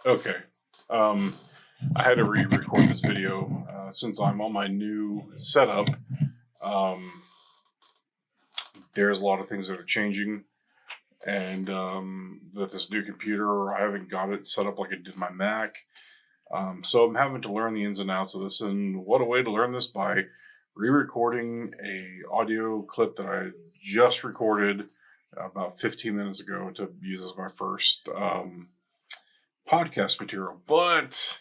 Okay. Um, I had to re-record this video since I'm on my new setup. Um, there's a lot of things that are changing, and with this new computer, I haven't got it set up like I did my Mac. So I'm having to learn the ins and outs of this, and what a way to learn this by re-recording a audio clip that I just recorded about 15 minutes ago to use as my first podcast material. But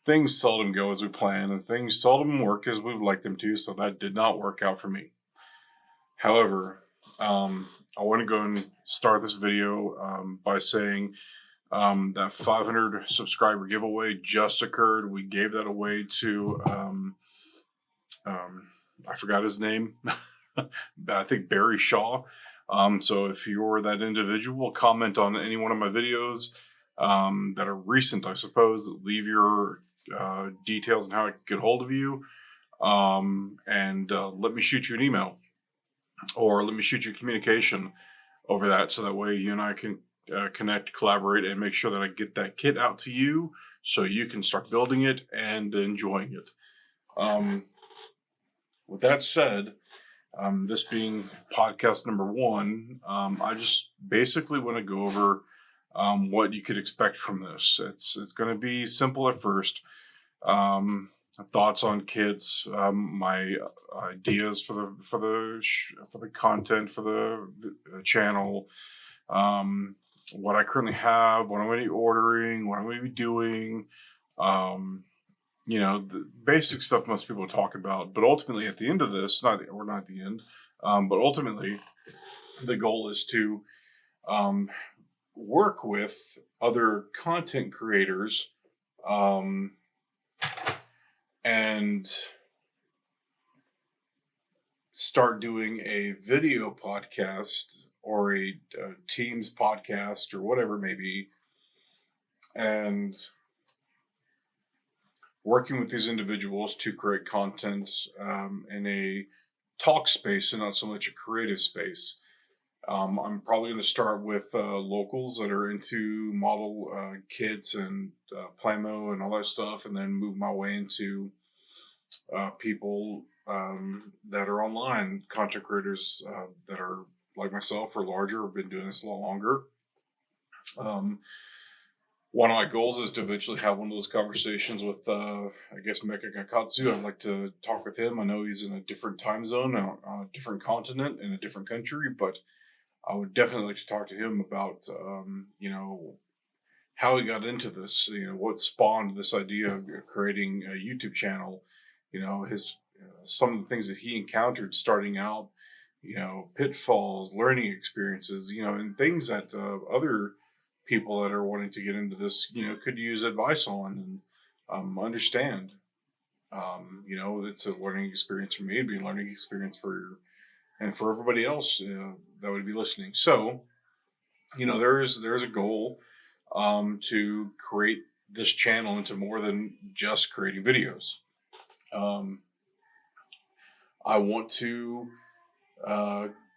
things seldom go as we plan, and things seldom work as we would like them to, so that did not work out for me. However, I want to go and start this video by saying that 500 subscriber giveaway just occurred. We gave that away to, I forgot his name, I think Barry Shaw. So if you're that individual, comment on any one of my videos that are recent, I suppose. Leave your details on how I can get hold of you, and let me shoot you an email, or let me shoot you a communication over that, so that way you and I can connect, collaborate, and make sure that I get that kit out to you so you can start building it and enjoying it. With that said, this being podcast number 1, I just basically want to go over what you could expect from this. It's going to be simple at first. Thoughts on kits, my ideas for the content for the channel, what I currently have, what I'm going to be ordering, what I'm going to be doing. The basic stuff most people talk about, but ultimately at the end of this, not at the end, but ultimately the goal is to work with other content creators and start doing a video podcast or a Teams podcast or whatever it may be, and working with these individuals to create content in a talk space and not so much a creative space. I'm probably going to start with locals that are into model kits and Plamo and all that stuff, and then move my way into people that are online, content creators that are like myself or larger, have been doing this a lot longer. One of my goals is to eventually have one of those conversations with, I guess, Mecha Gakatsu. I'd like to talk with him. I know he's in a different time zone, on a different continent, in a different country, but I would definitely like to talk to him about, how he got into this, what spawned this idea of creating a YouTube channel, his some of the things that he encountered starting out, pitfalls, learning experiences, and things that other people that are wanting to get into this, could use advice on and understand. It's a learning experience for me. It'd be a learning experience for everybody else that would be listening. So, there's a goal to create this channel into more than just creating videos. I want to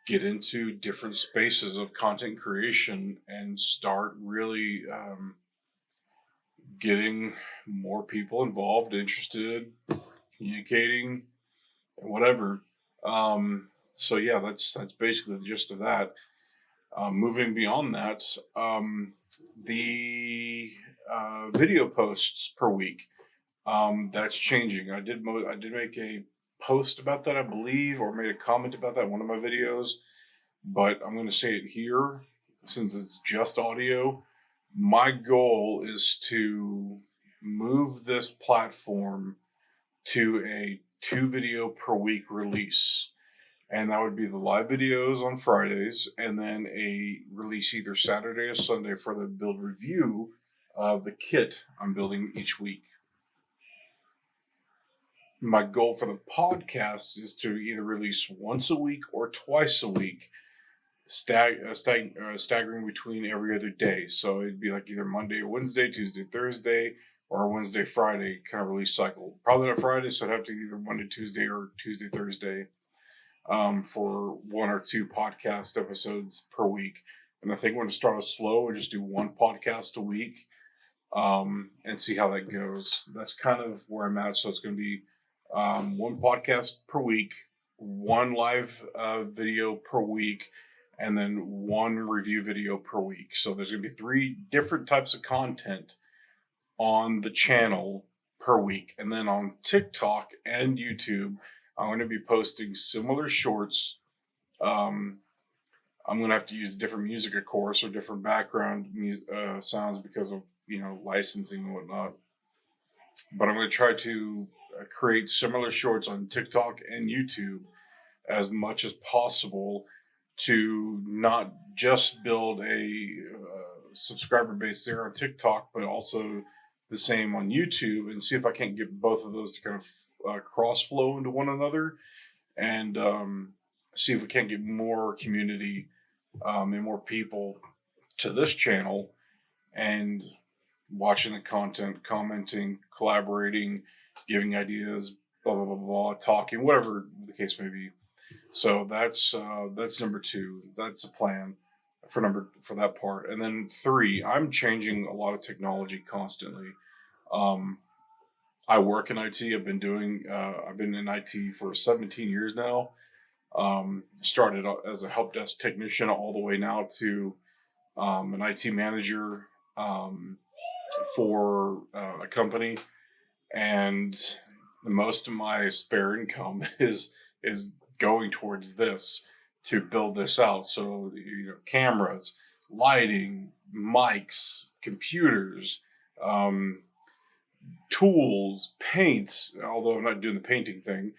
get into different spaces of content creation and start really getting more people involved, interested, communicating, whatever. So yeah, that's basically the gist of that. Moving beyond that, the video posts per week, that's changing. I did make a post about that, I believe, or made a comment about that in one of my videos, but I'm going to say it here since it's just audio. My goal is to move this platform to a 2 video per week release. And that would be the live videos on Fridays, and then a release either Saturday or Sunday for the build review of the kit I'm building each week. My goal for the podcast is to either release once a week or twice a week, staggering between every other day. So it'd be like either Monday or Wednesday, Tuesday, Thursday, or Wednesday, Friday kind of release cycle. Probably not Friday, so I'd have to either Monday, Tuesday, or Tuesday, Thursday for 1 or 2 podcast episodes per week. And I think we're going to start us slow and just do 1 podcast a week. and see how that goes. That's kind of where I'm at. So it's going to be one podcast per week, one live video per week, and then one review video per week. So there's going to be 3 different types of content on the channel per week. And then on TikTok and YouTube, I'm going to be posting similar shorts. I'm going to have to use different music, of course, or different background sounds because of, licensing and whatnot. But I'm going to try to create similar shorts on TikTok and YouTube as much as possible to not just build a subscriber base there on TikTok, but also the same on YouTube, and see if I can't get both of those to kind of cross flow into one another, and see if we can't get more community and more people to this channel and watching the content, commenting, collaborating, giving ideas, blah blah blah blah, talking, whatever the case may be. So that's number 2. That's a plan for that part. And then 3, I'm changing a lot of technology constantly. I work in IT. I've been in IT for 17 years now. Started as a help desk technician all the way now to an IT manager for a company, and most of my spare income is going towards this to build this out. So cameras, lighting, mics, computers, tools, paints, although I'm not doing the painting thing,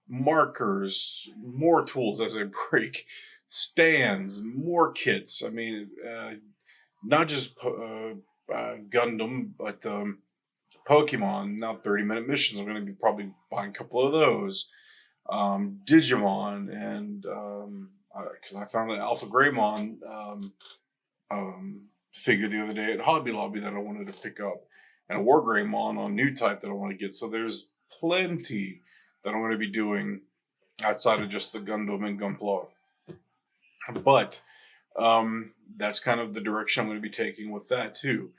markers, more tools as I break, stands, more kits. I mean, not just Gundam, but Pokemon. Now 30-minute missions. I'm going to be probably buying a couple of those. Digimon, and because I found an Alpha Greymon figure the other day at Hobby Lobby that I wanted to pick up, and a War Greymon on new type that I want to get. So there's plenty that I'm going to be doing outside of just the Gundam and Gunpla. But that's kind of the direction I'm going to be taking with that too.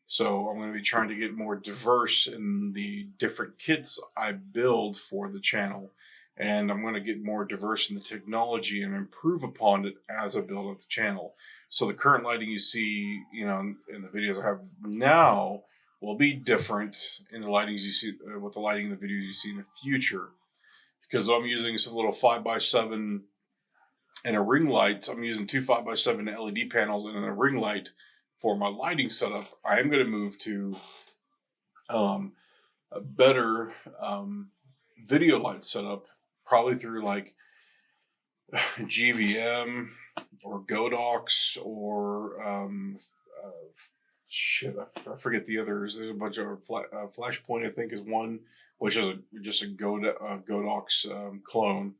So I'm going to be trying to get more diverse in the different kits I build for the channel. And I'm going to get more diverse in the technology and improve upon it as I build up the channel. So the current lighting you see, in the videos I have now will be different in the lightings you see, with the lighting in the videos you see in the future. Because I'm using some little 5x7 and a ring light. I'm using 2 5x7 LED panels and a ring light for my lighting setup. I am going to move to a better video light setup, probably through like GVM or Godox or I forget the others. There's a bunch of Flashpoint, I think, is one, which is just a Godox clone.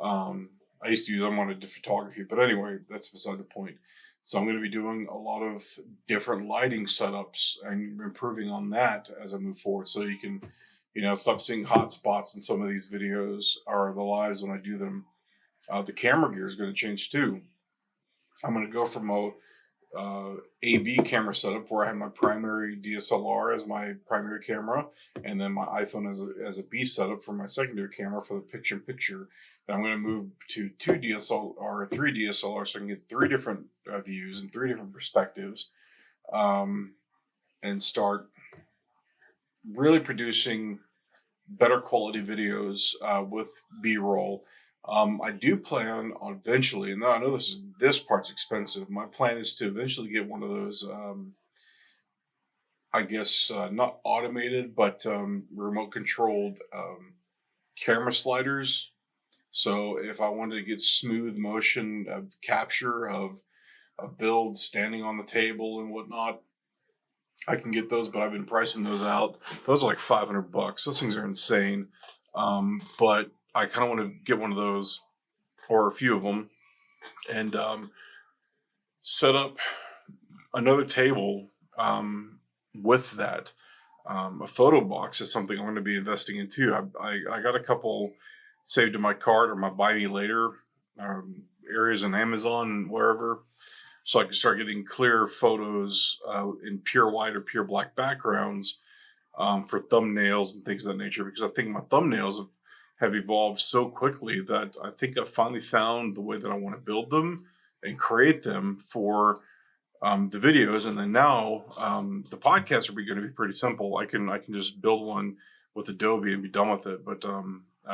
I used to use them on a photography, but anyway, that's beside the point. So I'm going to be doing a lot of different lighting setups and improving on that as I move forward. So you can, stop seeing hot spots in some of these videos or the lives when I do them. The camera gear is going to change too. I'm going to go from a AB camera setup where I have my primary DSLR as my primary camera, and then my iPhone as a B setup for my secondary camera for the picture-in-picture. And I'm going to move to 2 DSLR or 3 DSLR so I can get 3 different views and 3 different perspectives, and start really producing better quality videos with B-roll. I do plan on eventually, and I know this part's expensive. My plan is to eventually get one of those, I guess not automated, but remote controlled camera sliders. So if I wanted to get smooth motion of capture of builds standing on the table and whatnot, I can get those, but I've been pricing those out. Those are like $500. Those things are insane. But I kind of want to get one of those, or a few of them, and set up another table with that. A photo box is something I'm going to be investing in too. I got a couple saved in my cart or my buy me later areas on Amazon and wherever. so I can start getting clear photos in pure white or pure black backgrounds for thumbnails and things of that nature. Because I think my thumbnails have evolved so quickly that I think I've finally found the way that I want to build them and create them for the videos. And then now the podcasts are going to be pretty simple. I can just build one with Adobe and be done with it. But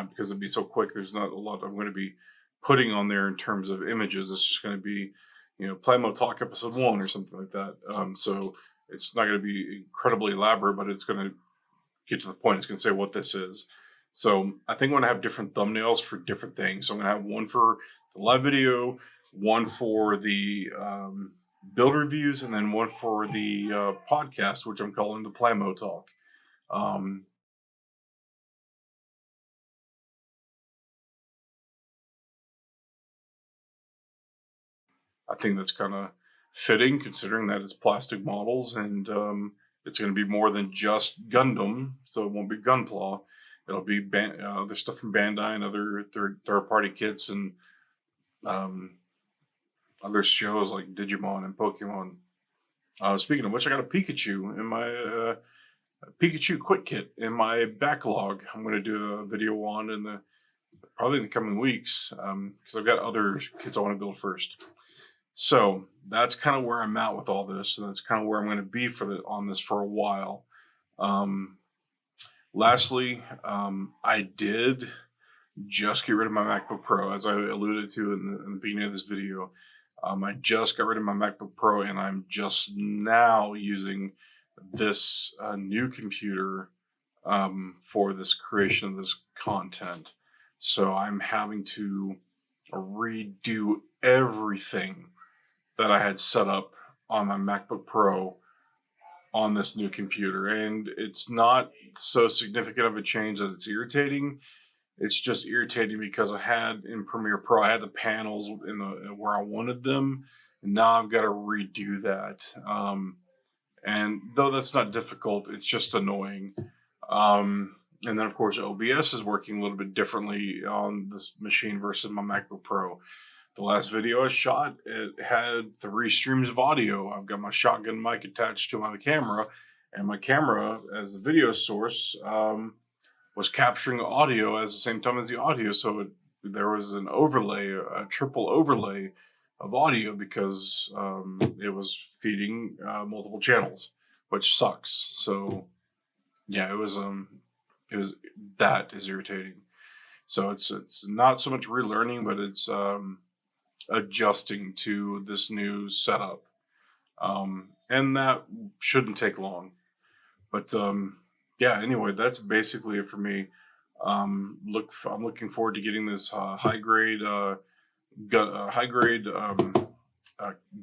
because it'd be so quick, there's not a lot I'm going to be putting on there in terms of images. It's just going to be, Plamo Talk episode 1 or something like that. So it's not going to be incredibly elaborate, but it's going to get to the point. It's going to say what this is. So I think I'm going to have different thumbnails for different things. So I'm going to have one for the live video, one for the build reviews, and then one for the podcast, which I'm calling the Plamo Talk. I think that's kind of fitting, considering that it's plastic models, and it's going to be more than just Gundam, so it won't be Gunpla. It'll be other stuff from Bandai and other third-party kits, and other shows like Digimon and Pokemon. Speaking of which, I got a Pikachu in my Pikachu Quick Kit in my backlog. I'm going to do a video on probably in the coming weeks because I've got other kits I want to build first. So that's kind of where I'm at with all this, and that's kind of where I'm going to be on this for a while. Lastly, I did just get rid of my MacBook Pro, as I alluded to in the beginning of this video. I just got rid of my MacBook Pro, and I'm just now using this new computer for this creation of this content. So I'm having to redo everything that I had set up on my MacBook Pro on this new computer. And it's not so significant of a change that it's irritating. It's just irritating because I had in Premiere Pro, I had the panels where I wanted them, and now I've got to redo that. And though that's not difficult, it's just annoying. And then, of course, OBS is working a little bit differently on this machine versus my MacBook Pro. The last video I shot, it had 3 streams of audio. I've got my shotgun mic attached to my camera, and my camera, as the video source, was capturing audio at the same time as the audio. So there was an overlay, a triple overlay of audio because it was feeding multiple channels, which sucks. So yeah, it was that is irritating. So it's not so much relearning, but it's adjusting to this new setup, and that shouldn't take long. But yeah, anyway, that's basically it for me. I'm looking forward to getting this high grade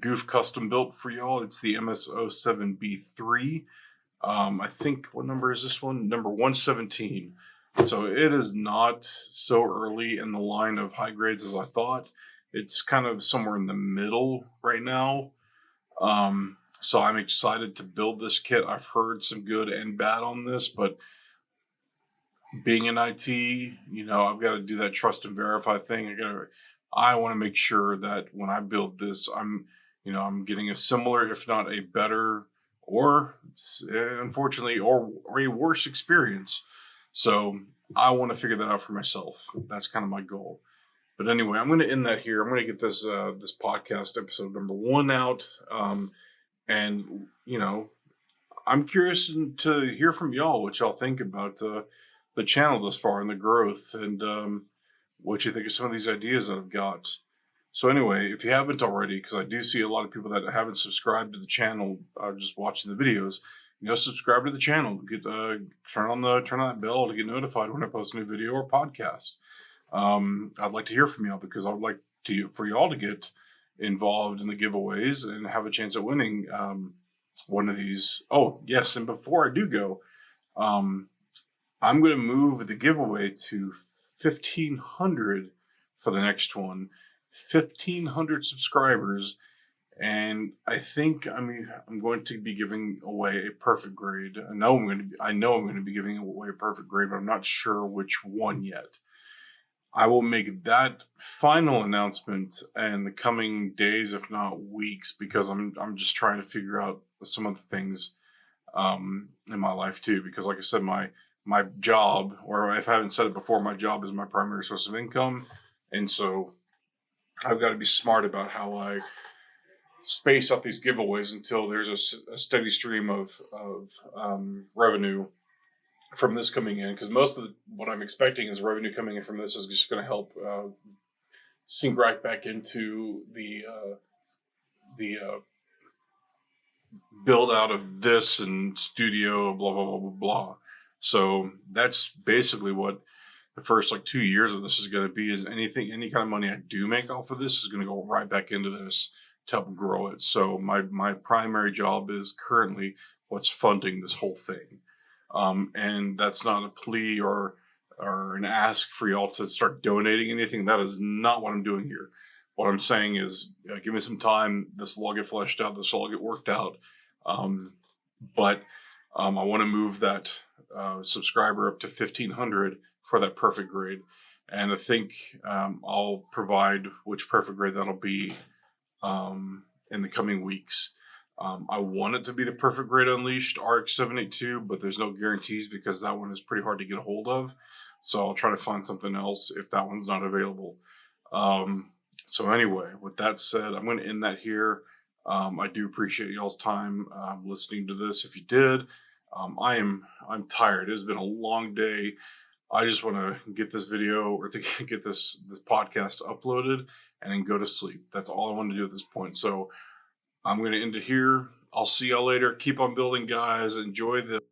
goof custom built for y'all. It's the MS.07B3. I think, what number is this one? Number 117. So it is not so early in the line of high grades as I thought. It's kind of somewhere in the middle right now. So I'm excited to build this kit. I've heard some good and bad on this, but being in IT, I've got to do that trust and verify thing. I want to make sure that when I build this, I'm getting a similar, if not a better, or unfortunately, or a worse experience. So I want to figure that out for myself. That's kind of my goal. But anyway, I'm going to end that here. I'm going to get this this podcast episode number 1 out. And, I'm curious to hear from y'all what y'all think about the channel thus far and the growth, and what you think of some of these ideas that I've got. So anyway, if you haven't already, because I do see a lot of people that haven't subscribed to the channel, just watching the videos, subscribe to the channel. Get turn on that bell to get notified when I post a new video or podcast. I'd like to hear from y'all because I would like for y'all to get involved in the giveaways and have a chance at winning one of these. Oh, yes, and before I do go, I'm going to move the giveaway to 1,500 for the next one. 1,500 subscribers, and I think I'm going to be giving away a perfect grade. I know I'm going to be giving away a perfect grade, but I'm not sure which one yet. I will make that final announcement in the coming days, if not weeks, because I'm just trying to figure out some of the things in my life too. Because, like I said, my job, or if I haven't said it before, my job is my primary source of income, and so I've got to be smart about how I space out these giveaways until there's a steady stream of revenue from this coming in, because most of what I'm expecting is revenue coming in from this is just going to help sink right back into the build out of this and studio, blah blah blah blah blah. So that's basically what the first like 2 years of this is going to be. Is any kind of money I do make off of this is going to go right back into this to help grow it. So my primary job is currently what's funding this whole thing. And that's not a plea or an ask for y'all to start donating anything. That is not what I'm doing here. What I'm saying is, give me some time. This will all get fleshed out. This will all get worked out. But I want to move that subscriber up to 1,500 for that perfect grade. And I think I'll provide which perfect grade that'll be in the coming weeks. I want it to be the perfect grade Unleashed RX-782, but there's no guarantees because that one is pretty hard to get a hold of. So I'll try to find something else if that one's not available. So anyway, with that said, I'm going to end that here. I do appreciate y'all's time listening to this. If you did, I'm tired. It's been a long day. I just want to get this video or to get this podcast uploaded and then go to sleep. That's all I want to do at this point. So I'm going to end it here. I'll see y'all later. Keep on building, guys. Enjoy the